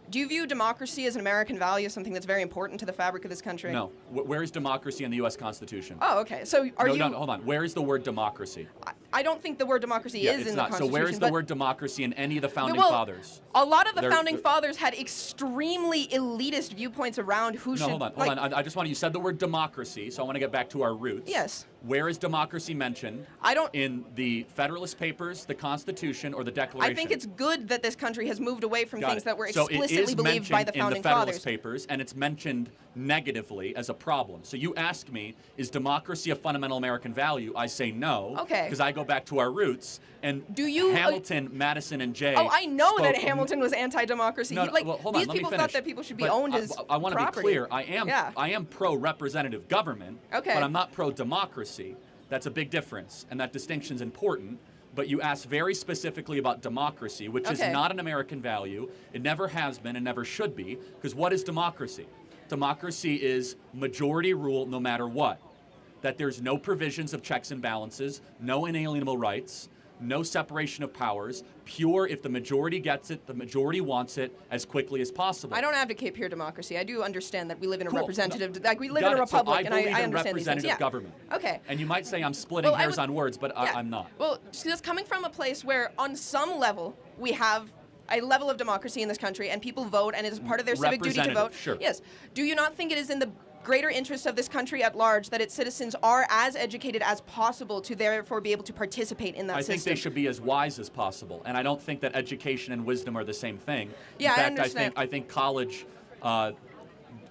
Do you view democracy as an American value, something that's very important to the fabric of this country? No. Where is democracy in the U.S. Constitution? Oh, okay. So are you... No, hold on. Where is the word democracy? I don't think the word democracy is in the Constitution. So where is the word democracy in any of the founding fathers? A lot of the founding fathers had extremely elitist viewpoints around who should... No, hold on. I just want to... You said the word democracy, so I want to get back to our roots. Yes. Where is democracy mentioned? I don't... In the Federalist Papers, the Constitution, or the Declaration? I think it's good that this country has moved away from things that were so explicitly believed by the founding in the Federalist fathers. Papers, and it's mentioned negatively as a problem. So you ask me, is democracy a fundamental American value? I say no. Okay. Because I go back to our roots. And do you... Hamilton, Madison, and Jay... Oh, I know that Hamilton was anti-democracy. No, well, hold on, these people thought that people should be owned as I want to be clear. I am pro-representative government, okay, but I'm not pro-democracy. That's a big difference, and that distinction's important. But you asked very specifically about democracy, which is not an American value. It never has been and never should be, because what is democracy? Democracy is majority rule no matter what. That there's no provisions of checks and balances, no inalienable rights, no separation of powers, pure if the majority gets it, the majority wants it as quickly as possible. I don't advocate pure democracy. I do understand that we live in a representative, like we live in a republic, and I understand these things. Representative government. Okay. And you might say I'm splitting hairs on words, but I'm not. Well, just coming from a place where on some level we have a level of democracy in this country and people vote and it is part of their civic duty to vote. Sure. Yes. Do you not think it is in the greater interest of this country at large that its citizens are as educated as possible to therefore be able to participate in that system? I think they should be as wise as possible, and I don't think that education and wisdom are the same thing. Yeah, in fact, I understand. I think college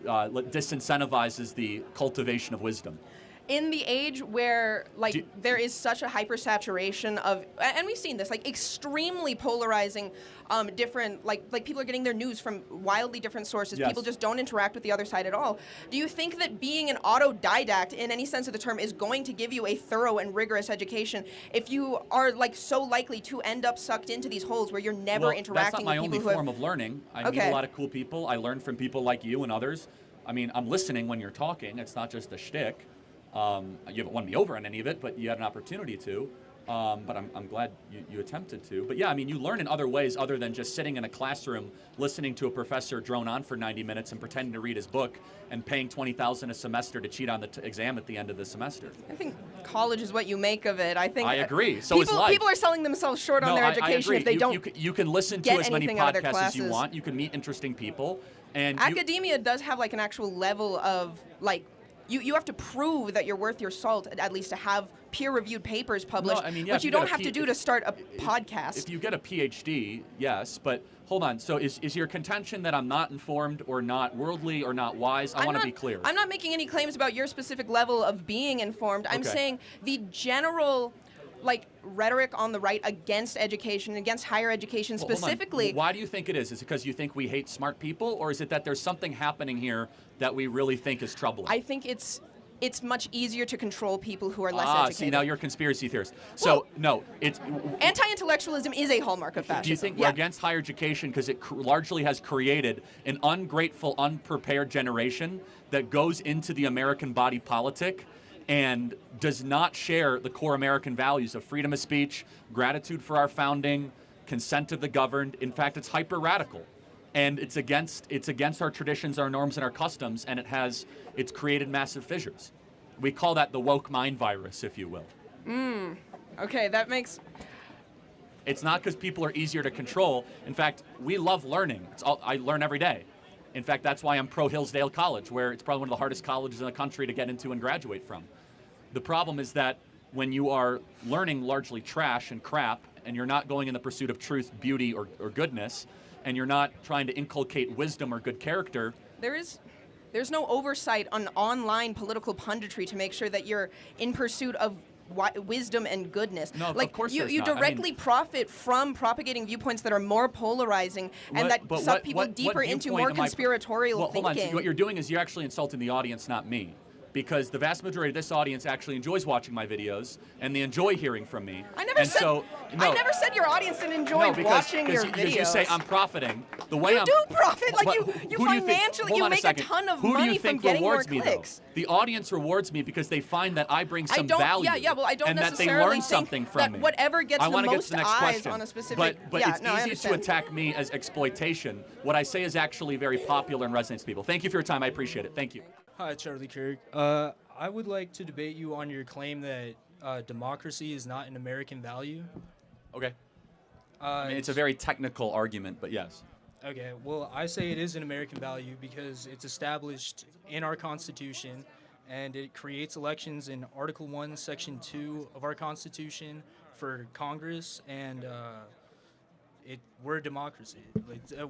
disincentivizes the cultivation of wisdom. In the age where, like, there is such a hypersaturation of, and we've seen this, like, extremely polarizing, different, like people are getting their news from wildly different sources. Yes. People just don't interact with the other side at all. Do you think that being an autodidact, in any sense of the term, is going to give you a thorough and rigorous education if you are, like, so likely to end up sucked into these holes where you're never interacting with people who that's not my only form of learning. I meet a lot of cool people. I learn from people like you and others. I mean, I'm listening when you're talking. It's not just a shtick. You haven't won me over on any of it, but you had an opportunity to. But I'm glad you attempted to. But yeah, I mean, you learn in other ways other than just sitting in a classroom, listening to a professor drone on for 90 minutes and pretending to read his book and paying $20,000 a semester to cheat on the exam at the end of the semester. I think college is what you make of it. I agree. So is life. People are selling themselves short on their education if they don't. You can listen to as many podcasts as you want. You can meet interesting people. And academia does have like an actual level of like. You have to prove that you're worth your salt, at least to have peer-reviewed papers published, which you don't have to do to start a podcast. If you get a PhD, yes, but hold on. So is your contention that I'm not informed or not worldly or not wise? I want to be clear. I'm not making any claims about your specific level of being informed. I'm saying the general rhetoric on the right against education, against higher education specifically. Why do you think it is? Is it because you think we hate smart people, or is it that there's something happening here that we really think is troubling? I think it's much easier to control people who are less educated. See, now you're a conspiracy theorist. So, no, it's... Anti-intellectualism is a hallmark of fascism. Do you think we're against higher education because it largely has created an ungrateful, unprepared generation that goes into the American body politic and does not share the core American values of freedom of speech, gratitude for our founding, consent of the governed? In fact, it's hyper-radical. And it's against our traditions, our norms, and our customs, and it's created massive fissures. We call that the woke mind virus, if you will. Okay, that makes... It's not because people are easier to control. In fact, we love learning. I learn every day. In fact, that's why I'm pro-Hillsdale College, where it's probably one of the hardest colleges in the country to get into and graduate from. The problem is that when you are learning largely trash and crap, and you're not going in the pursuit of truth, beauty, or goodness, and you're not trying to inculcate wisdom or good character... There's no oversight on online political punditry to make sure that you're in pursuit of wisdom and goodness. No, of course you directly profit from propagating viewpoints that are more polarizing and that suck people deeper into more conspiratorial thinking. Hold on. So what you're doing is you're actually insulting the audience, not me. because the vast majority of this audience actually enjoys watching my videos and they enjoy hearing from me. I never said your audience didn't enjoy watching your videos. Because you say I'm profiting. The way you do profit, like you financially, you make a ton of money from getting more clicks. The audience rewards me because they find that I bring some value. Well, I don't and necessarily that they learn think something from that me. whatever gets I the want to get most to the next eyes question. on a specific. But yeah, it's easy to attack me as exploitation. What I say is actually very popular and resonates with people. Thank you for your time. I appreciate it. Thank you. Hi, Charlie Kirk. I would like to debate you on your claim that democracy is not an American value. Okay. I mean, it's a very technical argument, but yes. Okay, well, I say it is an American value because it's established in our Constitution, and it creates elections in Article 1, Section 2 of our Constitution for Congress, and we're a democracy.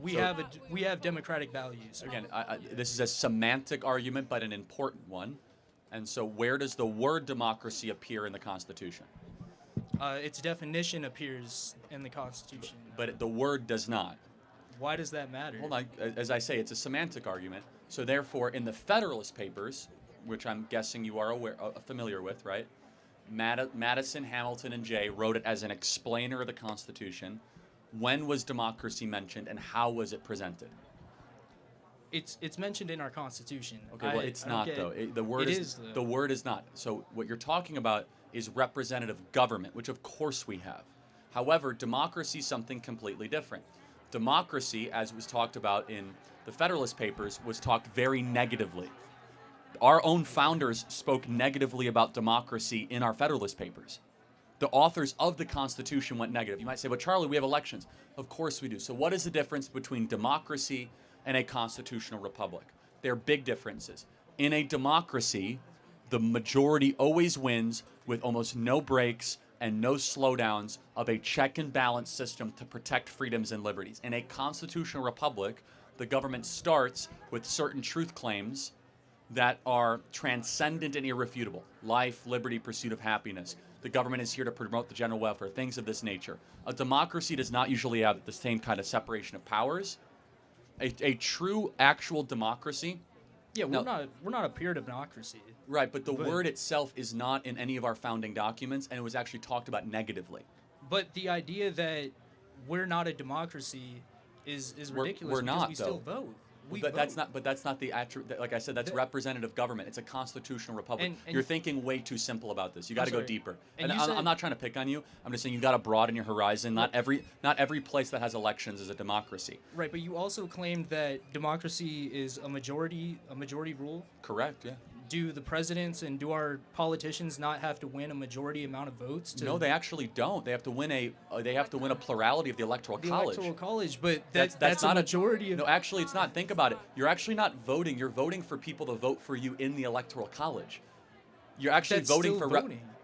We have democratic values. Again, this is a semantic argument, but an important one. And so where does the word democracy appear in the Constitution? Its definition appears in the Constitution. But the word does not. Why does that matter? Hold on. As I say, it's a semantic argument. So therefore, in the Federalist Papers, which I'm guessing you are familiar with, right? Madison, Hamilton, and Jay wrote it as an explainer of the Constitution. When was democracy mentioned, and how was it presented? It's mentioned in our Constitution. Okay, well, it's not though. The word is not. So what you're talking about is representative government, which of course we have. However, democracy is something completely different. Democracy, as was talked about in the Federalist Papers, was talked very negatively. Our own founders spoke negatively about democracy in our Federalist Papers. The authors of the Constitution went negative. You might say, but Charlie, we have elections. Of course we do. So what is the difference between democracy and a constitutional republic? There are big differences. In a democracy, the majority always wins with almost no breaks and no slowdowns of a check and balance system to protect freedoms and liberties. In a constitutional republic, the government starts with certain truth claims that are transcendent and irrefutable. Life, liberty, pursuit of happiness. The government is here to promote the general welfare, things of this nature. A democracy does not usually have the same kind of separation of powers. A true, actual democracy. Yeah, we're not a pure democracy. Right, but the word itself is not in any of our founding documents, and it was actually talked about negatively. But the idea that we're not a democracy is ridiculous. We're not, we still vote. But that's not the attribute. Like I said, that's representative government. It's a constitutional republic. You're thinking way too simple about this. You got to go deeper. And I'm not trying to pick on you. I'm just saying you got to broaden your horizon. Not every place that has elections is a democracy. Right, but you also claimed that democracy is a majority rule. Correct. Yeah. Do the presidents and do our politicians not have to win a majority amount of votes? No, they actually don't. They have to win a plurality of the electoral college. The electoral college, but that's not a majority of. No, actually, it's not. Think about it. You're actually not voting. You're voting for people to vote for you in the electoral college. You're actually voting for.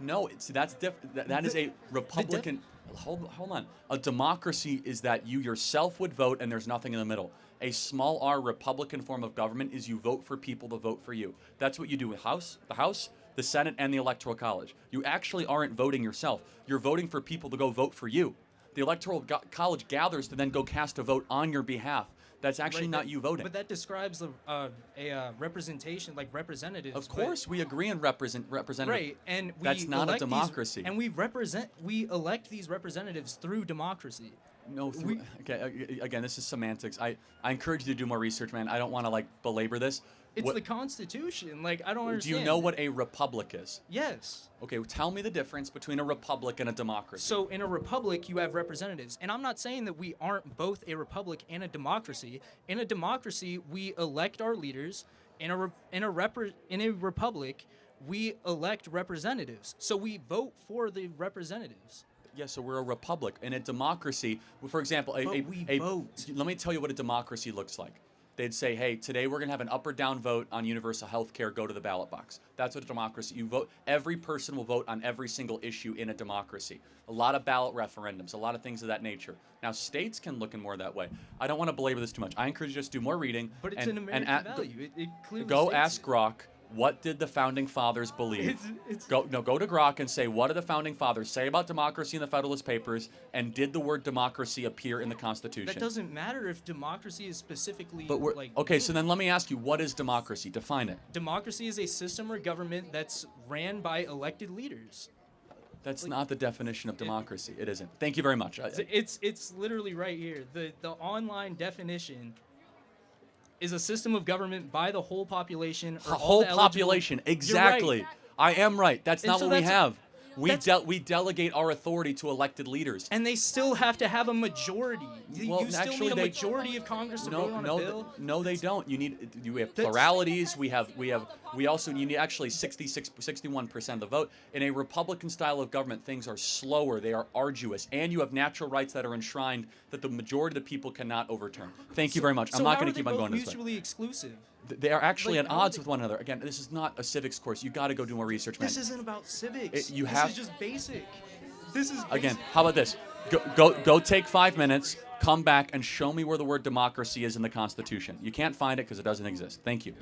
No, that's different. That is a Republican. Hold on. A democracy is that you yourself would vote, and there's nothing in the middle. A small r Republican form of government is you vote for people to vote for you. That's what you do with the House, the Senate, and the Electoral College. You actually aren't voting yourself. You're voting for people to go vote for you. The Electoral College gathers to then go cast a vote on your behalf. That's actually not you voting. But that describes a representation, like representatives. Of course, we agree on representative. Right, and that's not a democracy. And we elect these representatives through democracy. No, okay. Again, this is semantics. I encourage you to do more research, man. I don't want to belabor this. It's the Constitution. I don't understand. Do you know what a republic is? Yes. Okay, tell me the difference between a republic and a democracy. So in a republic, you have representatives. And I'm not saying that we aren't both a republic and a democracy. In a democracy, we elect our leaders. In a republic, we elect representatives. So we vote for the representatives. Yeah, so we're a republic. In a democracy, for example, vote. Let me tell you what a democracy looks like. They'd say, hey, today we're going to have an up or down vote on universal health care. Go to the ballot box. That's what a democracy. You vote. Every person will vote on every single issue in a democracy. A lot of ballot referendums, a lot of things of that nature. Now, states can look in more that way. I don't want to belabor this too much. I encourage you to just do more reading. But it's an American value. It clearly go states ask Grok What did the founding fathers believe? Go to Grok and say, what did the founding fathers say about democracy in the Federalist Papers, and did the word democracy appear in the Constitution? That doesn't matter if democracy is specifically But okay, so then let me ask you, what is democracy? Define it. Democracy is a system or government that's ran by elected leaders. That's not the definition of democracy. It isn't. Thank you very much. It's literally right here. The online definition is a system of government by the whole population. Or whole all the population, eligible. exactly. You're right. I am right. That's And not so what we that's- have. We delegate our authority to elected leaders. And they still have to have a majority. Well, You still actually, need a they- majority of Congress to vote on a bill. No, they don't. We have That's- pluralities. We also you need actually 61% of the vote. In a Republican style of government, things are slower. They are arduous, and you have natural rights that are enshrined that the majority of the people cannot overturn. Thank you very much. I'm not going to keep on going this way. mutually exclusive? They are actually Like, at how are odds they- with one another. Again, this is not a civics course. You got to go do more research, man. This isn't about civics. You this have- is just basic. This is Again, basic. how about this? Go take 5 minutes, come back, and show me where the word democracy is in the Constitution. You can't find it because it doesn't exist. Thank you.